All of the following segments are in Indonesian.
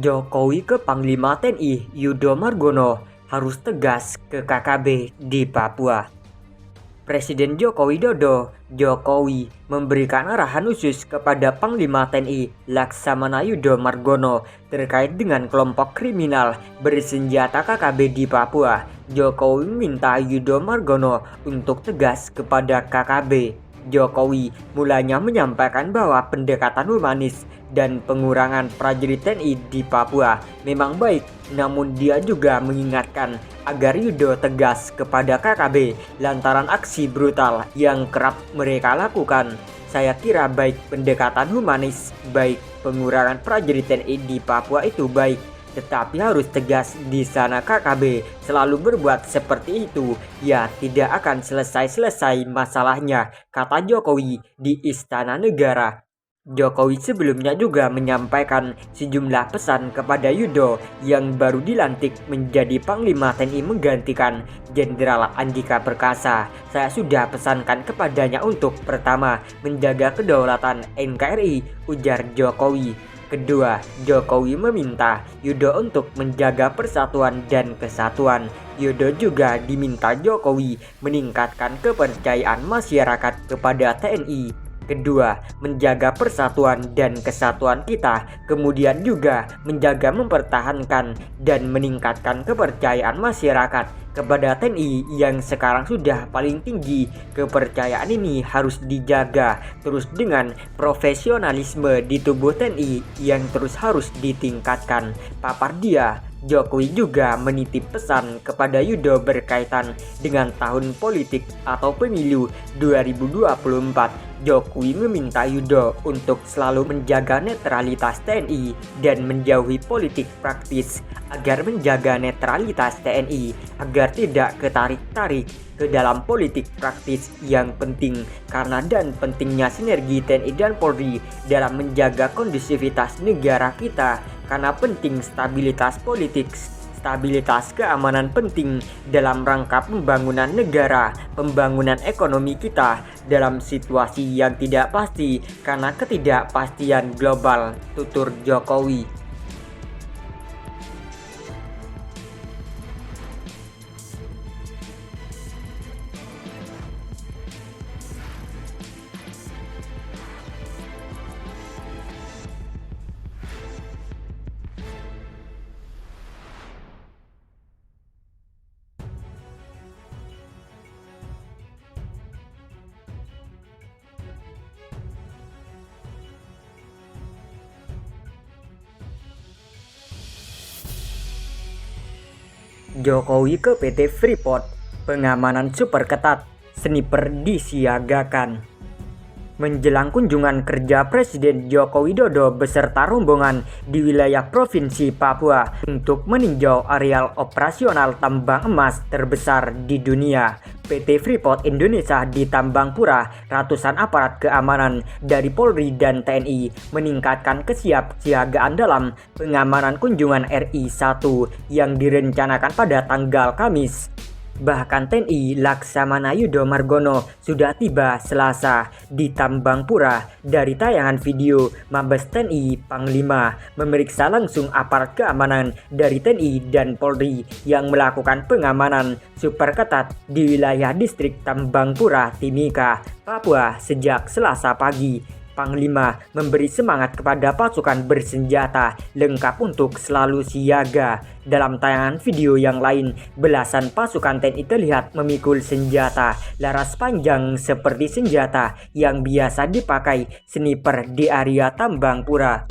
Jokowi ke Panglima TNI Yudo Margono harus tegas ke KKB di Papua. Presiden Joko Widodo memberikan arahan khusus kepada Panglima TNI Laksamana Yudo Margono terkait dengan kelompok kriminal bersenjata KKB di Papua. Jokowi meminta Yudo Margono untuk tegas kepada KKB. Jokowi mulanya menyampaikan bahwa pendekatan humanis dan pengurangan prajurit TNI di Papua memang baik, namun dia juga mengingatkan agar Yudo tegas kepada KKB lantaran aksi brutal yang kerap mereka lakukan. Saya kira baik pendekatan humanis, baik pengurangan prajurit TNI di Papua itu baik, tetapi harus tegas di sana. KKB selalu berbuat seperti itu, ya tidak akan selesai-selesai masalahnya, kata Jokowi di Istana Negara. Jokowi sebelumnya juga menyampaikan sejumlah pesan kepada Yudo yang baru dilantik menjadi Panglima TNI menggantikan Jenderal Andika Perkasa. Saya sudah pesankan kepadanya untuk pertama, menjaga kedaulatan NKRI, ujar Jokowi. Kedua, Jokowi meminta Yudo untuk menjaga persatuan dan kesatuan. Yudo juga diminta Jokowi meningkatkan kepercayaan masyarakat kepada TNI. Kedua, menjaga persatuan dan kesatuan kita, kemudian juga menjaga, mempertahankan, dan meningkatkan kepercayaan masyarakat kepada TNI yang sekarang sudah paling tinggi. Kepercayaan ini harus dijaga terus dengan profesionalisme di tubuh TNI yang terus harus ditingkatkan, papar dia. Jokowi juga menitip pesan kepada Yudo berkaitan dengan tahun politik atau pemilu 2024. Jokowi meminta Yudo untuk selalu menjaga netralitas TNI dan menjauhi politik praktis agar menjaga netralitas TNI agar tidak ketarik-tarik ke dalam politik praktis yang penting karena dan pentingnya sinergi TNI dan Polri dalam menjaga kondusivitas negara kita, karena penting stabilitas politik, stabilitas keamanan penting dalam rangka pembangunan negara, pembangunan ekonomi kita dalam situasi yang tidak pasti karena ketidakpastian global, tutur Jokowi. Jokowi ke PT Freeport, pengamanan super ketat, sniper disiagakan. Menjelang kunjungan kerja Presiden Joko Widodo beserta rombongan di wilayah Provinsi Papua untuk meninjau areal operasional tambang emas terbesar di dunia, PT Freeport Indonesia di Tambangpura, ratusan aparat keamanan dari Polri dan TNI meningkatkan kesiapsiagaan dalam pengamanan kunjungan RI-1 yang direncanakan pada tanggal Kamis. Bahkan TNI Laksamana Yudo Margono sudah tiba Selasa di Tambangpura. Dari tayangan video, Mabes TNI Panglima memeriksa langsung aparat keamanan dari TNI dan Polri yang melakukan pengamanan super ketat di wilayah distrik Tambangpura, Timika, Papua sejak Selasa pagi. Panglima memberi semangat kepada pasukan bersenjata lengkap untuk selalu siaga. Dalam tayangan video yang lain, belasan pasukan TNI terlihat memikul senjata laras panjang seperti senjata yang biasa dipakai sniper di area Tambangpura.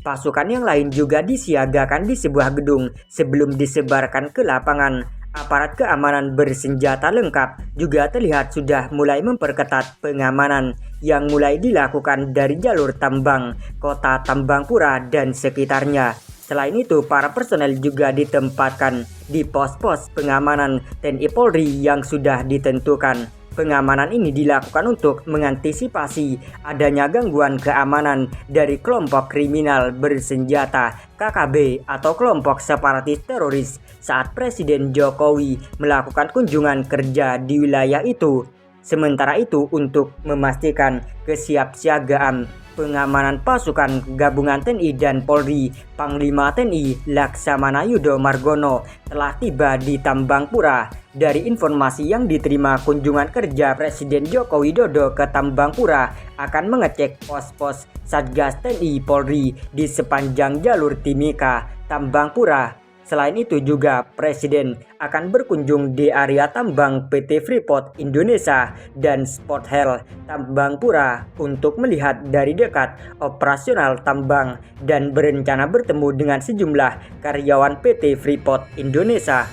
Pasukan yang lain juga disiagakan di sebuah gedung sebelum disebarkan ke lapangan. Aparat keamanan bersenjata lengkap juga terlihat sudah mulai memperketat pengamanan yang mulai dilakukan dari jalur tambang, kota Tambangpura dan sekitarnya. Selain itu, para personel juga ditempatkan di pos-pos pengamanan TNI Polri yang sudah ditentukan. Pengamanan ini dilakukan untuk mengantisipasi adanya gangguan keamanan dari kelompok kriminal bersenjata KKB atau kelompok separatis teroris saat Presiden Jokowi melakukan kunjungan kerja di wilayah itu. Sementara itu, untuk memastikan kesiapsiagaan pengamanan pasukan gabungan TNI dan Polri. Panglima TNI Laksamana Yudo Margono telah tiba di Tambangpura. Dari informasi yang diterima, kunjungan kerja Presiden Joko Widodo ke Tambangpura akan mengecek pos-pos Satgas TNI Polri di sepanjang jalur Timika Tambangpura. Selain itu juga Presiden akan berkunjung di area tambang PT Freeport Indonesia dan Sport Hill Tambangpura untuk melihat dari dekat operasional tambang dan berencana bertemu dengan sejumlah karyawan PT Freeport Indonesia.